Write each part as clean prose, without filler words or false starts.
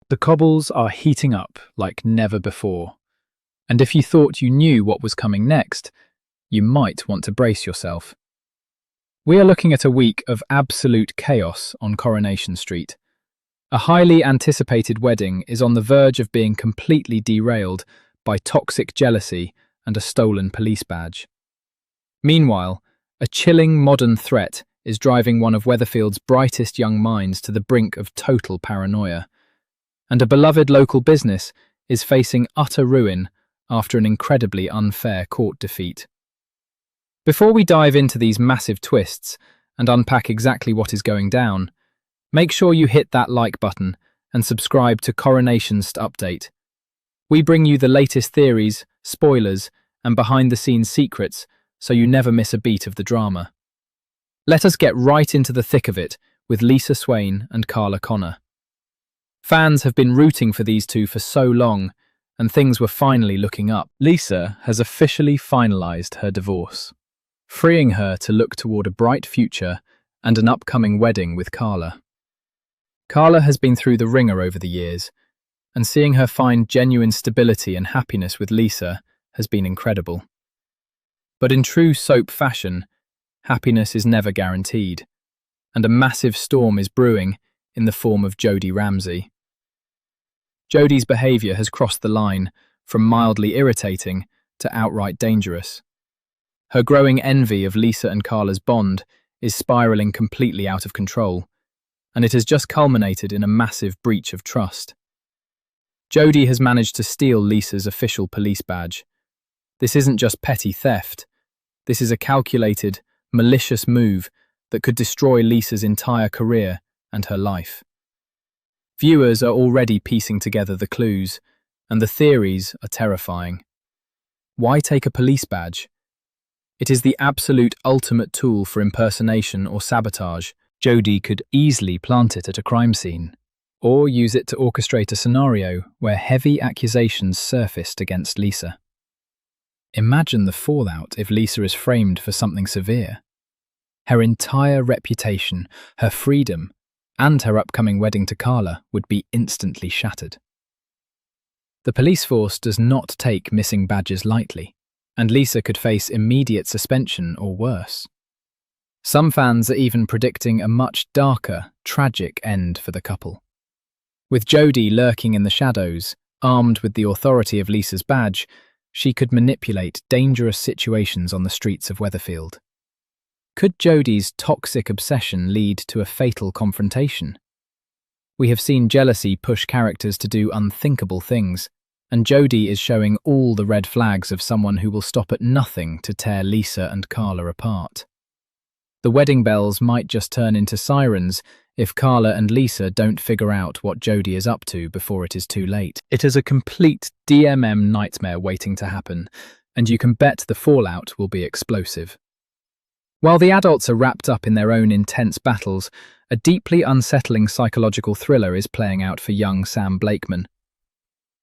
The cobbles are heating up like never before, and if you thought you knew what was coming next, you might want to brace yourself. We are looking at a week of absolute chaos on Coronation Street. A highly anticipated wedding is on the verge of being completely derailed by toxic jealousy and a stolen police badge. Meanwhile, a chilling modern threat is driving one of Weatherfield's brightest young minds to the brink of total paranoia, and a beloved local business is facing utter ruin after an incredibly unfair court defeat. Before we dive into these massive twists and unpack exactly what is going down, make sure you hit that like button and subscribe to CoronationST Update. We bring you the latest theories, spoilers, and behind-the-scenes secrets so you never miss a beat of the drama. Let us get right into the thick of it with Lisa Swain and Carla Connor. Fans have been rooting for these two for so long, and things were finally looking up. Lisa has officially finalized her divorce, freeing her to look toward a bright future and an upcoming wedding with Carla. Carla has been through the ringer over the years, and seeing her find genuine stability and happiness with Lisa has been incredible. But in true soap fashion, happiness is never guaranteed, and a massive storm is brewing in the form of Jodi Ramsey. Jodi's behaviour has crossed the line from mildly irritating to outright dangerous. Her growing envy of Lisa and Carla's bond is spiralling completely out of control, and it has just culminated in a massive breach of trust. Jodi has managed to steal Lisa's official police badge. This isn't just petty theft. This is a calculated, malicious move that could destroy Lisa's entire career and her life. Viewers are already piecing together the clues, and the theories are terrifying. Why take a police badge? It is the absolute ultimate tool for impersonation or sabotage. Jodi could easily plant it at a crime scene, or use it to orchestrate a scenario where heavy accusations surfaced against Lisa. Imagine the fallout if Lisa is framed for something severe. Her entire reputation, her freedom, and her upcoming wedding to Carla would be instantly shattered. The police force does not take missing badges lightly, and Lisa could face immediate suspension or worse. Some fans are even predicting a much darker, tragic end for the couple. With Jodi lurking in the shadows, armed with the authority of Lisa's badge, she could manipulate dangerous situations on the streets of Weatherfield. Could Jodi's toxic obsession lead to a fatal confrontation? We have seen jealousy push characters to do unthinkable things, and Jodi is showing all the red flags of someone who will stop at nothing to tear Lisa and Carla apart. The wedding bells might just turn into sirens if Carla and Lisa don't figure out what Jodi is up to before it is too late. It is a complete DMM nightmare waiting to happen, and you can bet the fallout will be explosive. While the adults are wrapped up in their own intense battles, a deeply unsettling psychological thriller is playing out for young Sam Blakeman.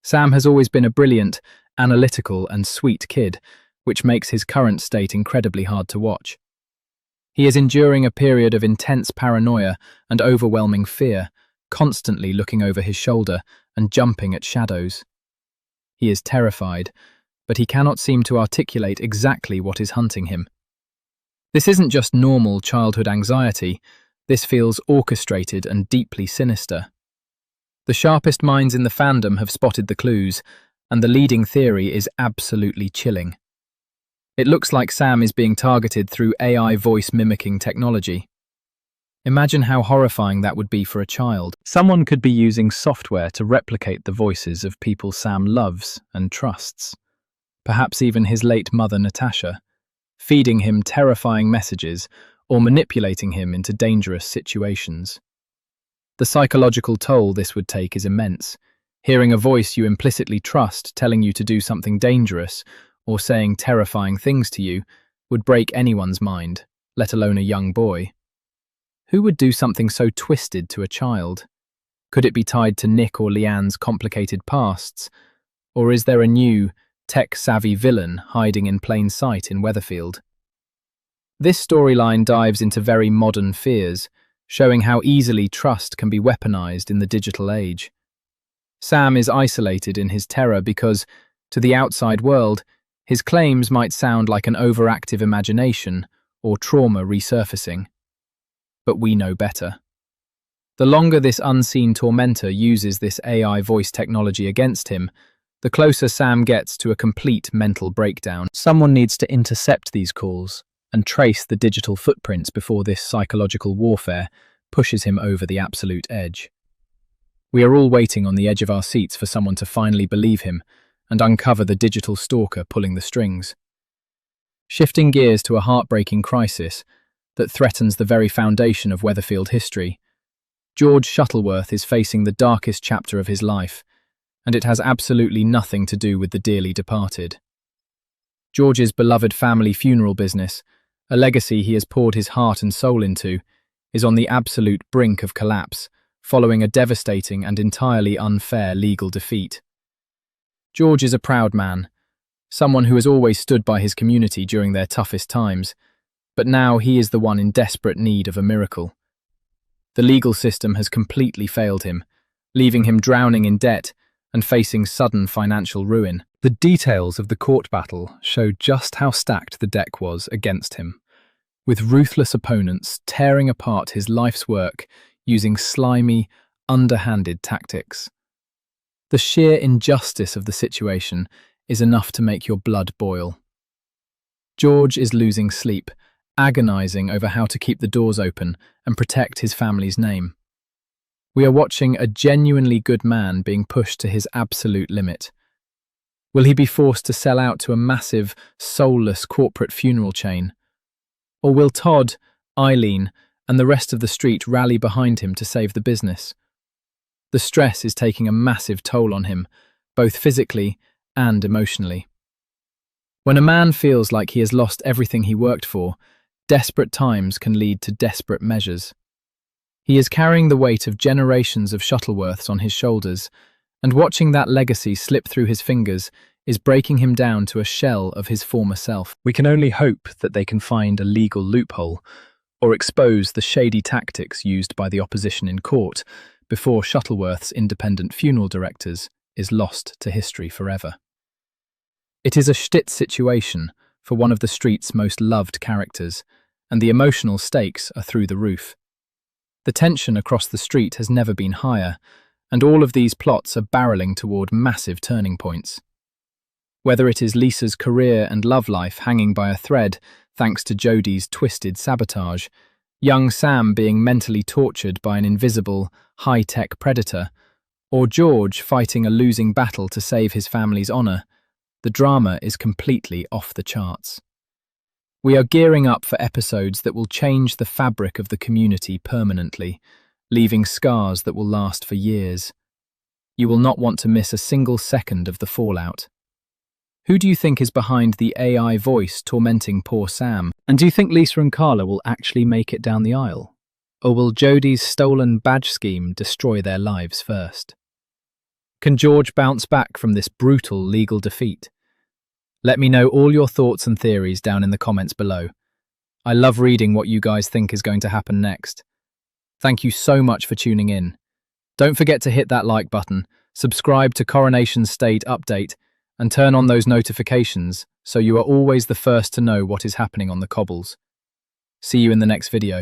Sam has always been a brilliant, analytical and sweet kid, which makes his current state incredibly hard to watch. He is enduring a period of intense paranoia and overwhelming fear, constantly looking over his shoulder and jumping at shadows. He is terrified, but he cannot seem to articulate exactly what is hunting him. This isn't just normal childhood anxiety, this feels orchestrated and deeply sinister. The sharpest minds in the fandom have spotted the clues, and the leading theory is absolutely chilling. It looks like Sam is being targeted through AI voice mimicking technology. Imagine how horrifying that would be for a child. Someone could be using software to replicate the voices of people Sam loves and trusts, perhaps even his late mother Natasha, feeding him terrifying messages or manipulating him into dangerous situations. The psychological toll this would take is immense. Hearing a voice you implicitly trust telling you to do something dangerous or saying terrifying things to you would break anyone's mind, let alone a young boy. Who would do something so twisted to a child? Could it be tied to Nick or Leanne's complicated pasts? Or is there a new, tech-savvy villain hiding in plain sight in Weatherfield? This storyline dives into very modern fears, showing how easily trust can be weaponized in the digital age. Sam is isolated in his terror because, to the outside world, his claims might sound like an overactive imagination or trauma resurfacing. But we know better. The longer this unseen tormentor uses this AI voice technology against him, the closer Sam gets to a complete mental breakdown. Someone needs to intercept these calls and trace the digital footprints before this psychological warfare pushes him over the absolute edge. We are all waiting on the edge of our seats for someone to finally believe him and uncover the digital stalker pulling the strings. Shifting gears to a heartbreaking crisis that threatens the very foundation of Weatherfield history, George Shuttleworth is facing the darkest chapter of his life, and it has absolutely nothing to do with the dearly departed. George's beloved family funeral business, a legacy he has poured his heart and soul into, is on the absolute brink of collapse, following a devastating and entirely unfair legal defeat. George is a proud man, someone who has always stood by his community during their toughest times, but now he is the one in desperate need of a miracle. The legal system has completely failed him, leaving him drowning in debt and facing sudden financial ruin. The details of the court battle show just how stacked the deck was against him, with ruthless opponents tearing apart his life's work using slimy, underhanded tactics. The sheer injustice of the situation is enough to make your blood boil. George is losing sleep, agonizing over how to keep the doors open and protect his family's name. We are watching a genuinely good man being pushed to his absolute limit. Will he be forced to sell out to a massive, soulless corporate funeral chain? Or will Todd, Eileen, and the rest of the street rally behind him to save the business? The stress is taking a massive toll on him, both physically and emotionally. When a man feels like he has lost everything he worked for, desperate times can lead to desperate measures. He is carrying the weight of generations of Shuttleworths on his shoulders, and watching that legacy slip through his fingers is breaking him down to a shell of his former self. We can only hope that they can find a legal loophole or expose the shady tactics used by the opposition in court before Shuttleworth's independent funeral directors is lost to history forever. It is a shit situation for one of the street's most loved characters, and the emotional stakes are through the roof. The tension across the street has never been higher, and all of these plots are barreling toward massive turning points. Whether it is Lisa's career and love life hanging by a thread thanks to Jodi's twisted sabotage, young Sam being mentally tortured by an invisible, high-tech predator, or George fighting a losing battle to save his family's honour, the drama is completely off the charts. We are gearing up for episodes that will change the fabric of the community permanently, leaving scars that will last for years. You will not want to miss a single second of the fallout. Who do you think is behind the AI voice tormenting poor Sam? And do you think Lisa and Carla will actually make it down the aisle? Or will Jodi's stolen badge scheme destroy their lives first? Can George bounce back from this brutal legal defeat? Let me know all your thoughts and theories down in the comments below. I love reading what you guys think is going to happen next. Thank you so much for tuning in. Don't forget to hit that like button, subscribe to CoronationST Update, and turn on those notifications so you are always the first to know what is happening on the cobbles. See you in the next video.